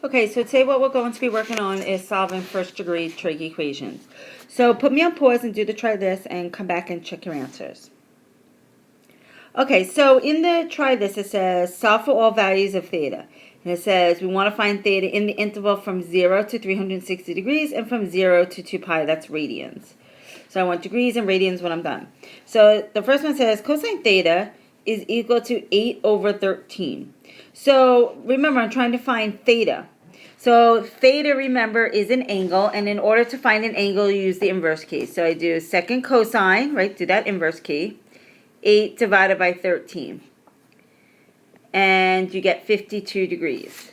Okay, so today what we're going to be working on is solving first degree trig equations. So put me on pause and do the try this and come back and check your answers. Okay, so in the try this it says solve for all values of theta. And it says we want to find theta in the interval from 0 to 360 degrees and from 0 to 2 pi, that's radians. So I want degrees and radians when I'm done. So the first one says cosine theta is equal to 8 over 13. So remember, I'm trying to find theta. So theta, remember, is an angle, and in order to find an angle, you use the inverse key. So I do second cosine, right, do that inverse key, 8 divided by 13. And you get 52 degrees.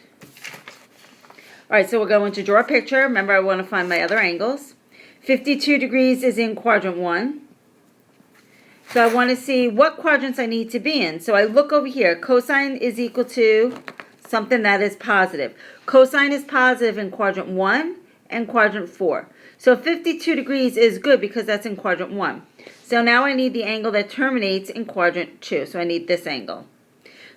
All right, so we're going to draw a picture. Remember, I want to find my other angles. 52 degrees is in quadrant 1. So I want to see what quadrants I need to be in. So I look over here. Cosine is equal to something that is positive. Cosine is positive in quadrant 1 and quadrant 4. So 52 degrees is good because that's in quadrant 1. So now I need the angle that terminates in quadrant 2. So I need this angle.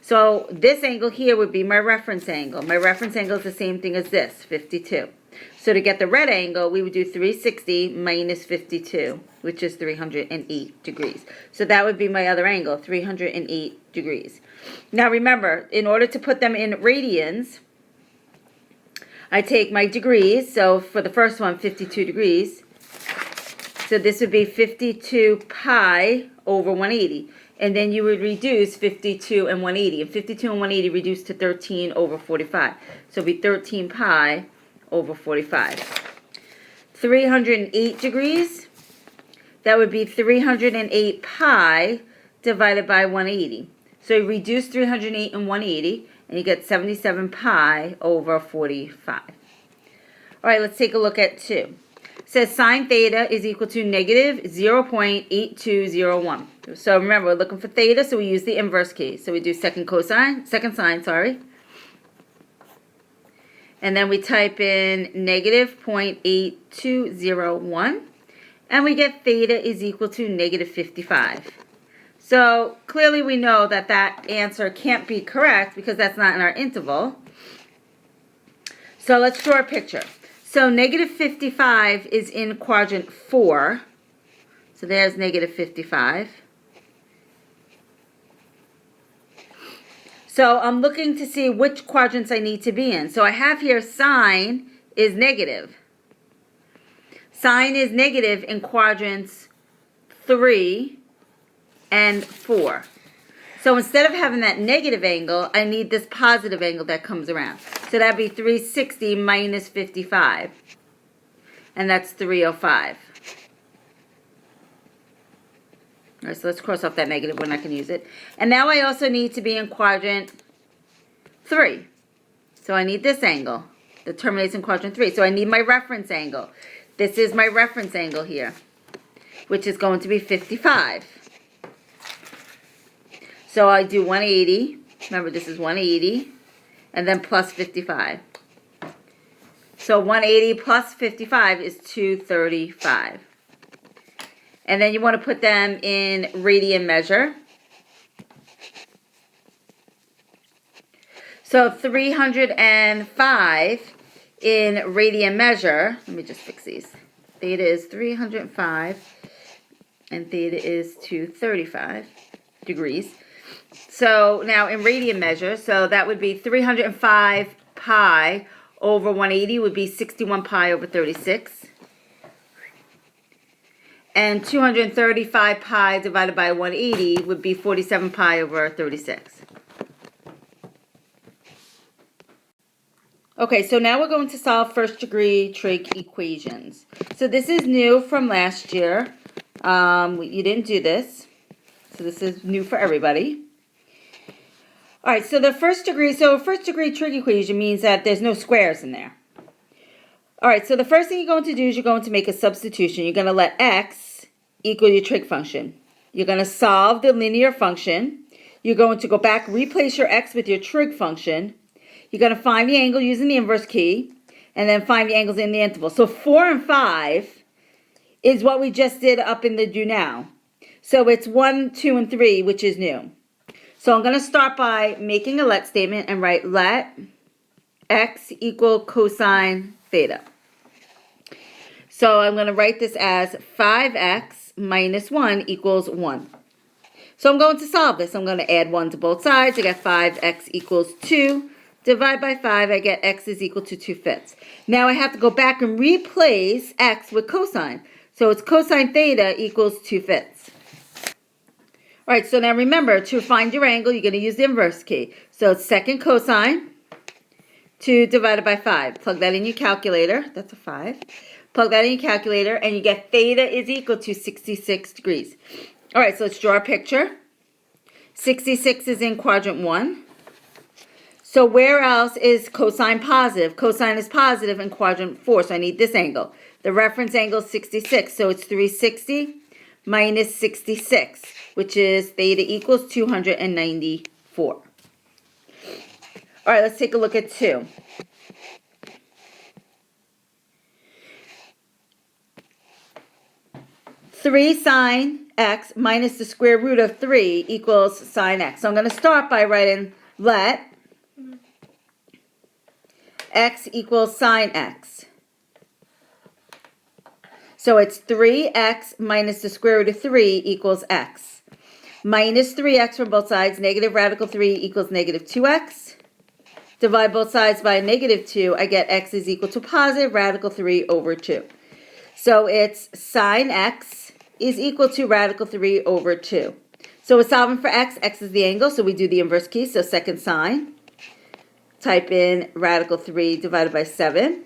So this angle here would be my reference angle. My reference angle is the same thing as this, 52. So to get the red angle, we would do 360 minus 52, which is 308 degrees. So that would be my other angle, 308 degrees. Now remember, in order to put them in radians, I take my degrees. So for the first one, 52 degrees. So this would be 52 pi over 180. And then you would reduce 52 and 180. And 52 and 180 reduce to 13 over 45. So it would be 13 pi over 45. 308 degrees, that would be 308 pi divided by 180. So you reduce 308 and 180, and you get 77 pi over 45. All right, let's take a look at 2. It says sine theta is equal to negative 0.8201. So remember, we're looking for theta, so we use the inverse key. So we do second sine, sorry. And then we type in negative 0.8201. And we get theta is equal to negative 55. So clearly we know that that answer can't be correct because that's not in our interval. So let's draw a picture. So negative 55 is in quadrant 4. So there's negative 55. So I'm looking to see which quadrants I need to be in. So I have here sine is negative. Sine is negative in quadrants 3 and 4. So instead of having that negative angle, I need this positive angle that comes around. So that'd be 360 minus 55. And that's 305. All right, so let's cross off that negative. We're not going to use it. And now I also need to be in quadrant 3. So I need this angle that terminates in quadrant 3. So I need my reference angle. This is my reference angle here, which is going to be 55. So I do 180. Remember, this is 180. And then plus 55. So 180 plus 55 is 235. And then you want to put them in radian measure. So 305 in radian measure. Let me just fix these. Theta is 305 and theta is 235 degrees. So now in radian measure, so that would be 305 pi over 180 would be 61 pi over 36. And 235 pi divided by 180 would be 47 pi over 36. Okay, so now we're going to solve first degree trig equations. So this is new from last year. You didn't do this. So this is new for everybody. All right, so first degree trig equation means that there's no squares in there. All right, so the first thing you're going to do is you're going to make a substitution. You're going to let x equal your trig function. You're going to solve the linear function. You're going to go back, replace your x with your trig function. You're going to find the angle using the inverse key, and then find the angles in the interval. So 4 and 5 is what we just did up in the do now. So it's 1, 2, and 3, which is new. So I'm going to start by making a let statement and write let x equal cosine theta. So I'm going to write this as 5x minus 1 equals 1. So I'm going to solve this. I'm going to add 1 to both sides. I get 5x equals 2. Divide by 5, I get x is equal to 2/5. Now I have to go back and replace x with cosine. So it's cosine theta equals 2/5. All right, so now remember, to find your angle, you're going to use the inverse key. So it's second cosine, 2 divided by 5. Plug that in your calculator. That's a 5. Plug that in your calculator, and you get theta is equal to 66 degrees. All right, so let's draw a picture. 66 is in quadrant 1. So where else is cosine positive? Cosine is positive in quadrant 4, so I need this angle. The reference angle is 66, so it's 360 minus 66, which is theta equals 294. All right, let's take a look at 2. Three sine x minus the square root of 3 equals sine x. So I'm going to start by writing let x equals sine x. So it's 3x minus the square root of 3 equals x. Minus 3x from both sides, negative radical 3 equals negative 2x. Divide both sides by negative 2, I get x is equal to positive radical 3 over 2. So it's sine x is equal to radical 3 over 2. So we're solving for x. X is the angle, so we do the inverse key. So second sine. Type in radical 3 divided by 7.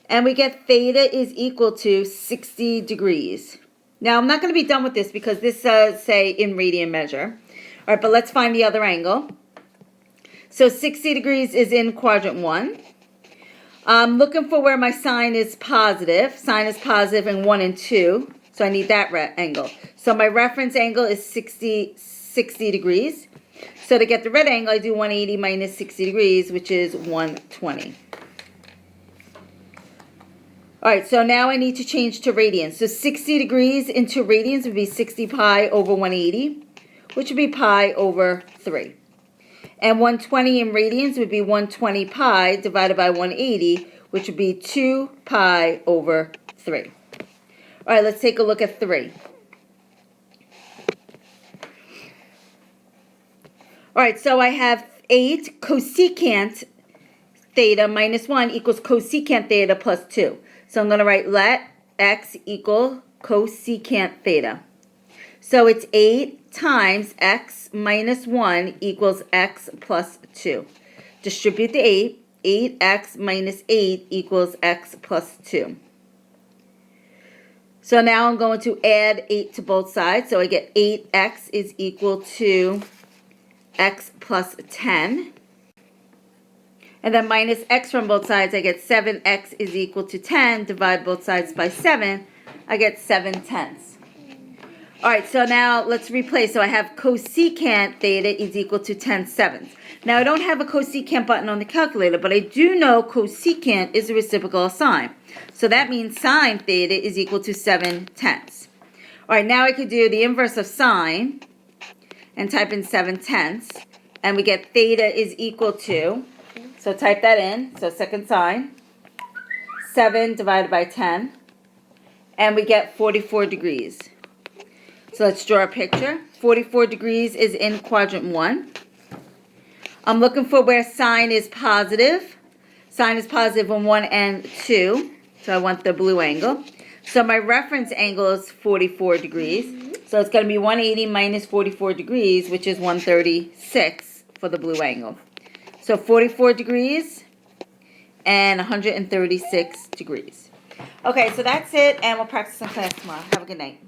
And we get theta is equal to 60 degrees. Now, I'm not going to be done with this because this says, say, in radian measure. All right, but let's find the other angle. So 60 degrees is in quadrant 1. I'm looking for where my sine is positive. Sine is positive in 1 and 2. So I need that angle. So my reference angle is 60 degrees. So to get the red angle, I do 180 minus 60 degrees, which is 120. All right, so now I need to change to radians. So 60 degrees into radians would be 60 pi over 180, which would be pi over 3. And 120 in radians would be 120 pi divided by 180, which would be 2 pi over 3. All right, let's take a look at 3. All right, so I have 8 cosecant theta minus 1 equals cosecant theta plus 2. So I'm going to write let x equal cosecant theta. So it's 8 times x minus 1 equals x plus 2. Distribute the 8. 8x minus 8 equals x plus 2. So now I'm going to add 8 to both sides. So I get 8x is equal to x plus 10. And then minus x from both sides, I get 7x is equal to 10. Divide both sides by 7, I get 7/10. All right, so now let's replace. So I have cosecant theta is equal to 10/7. Now I don't have a cosecant button on the calculator, but I do know cosecant is a reciprocal of sine. So that means sine theta is equal to 7/10. All right, now I could do the inverse of sine and type in 7/10. And we get theta is equal to, so type that in, so second sine, 7 divided by 10, and we get 44 degrees. So let's draw a picture. 44 degrees is in quadrant 1. I'm looking for where sine is positive. Sine is positive on 1 and 2, so I want the blue angle. So my reference angle is 44 degrees. So it's going to be 180 minus 44 degrees, which is 136 for the blue angle. So 44 degrees and 136 degrees. Okay, so that's it, and we'll practice in class tomorrow. Have a good night.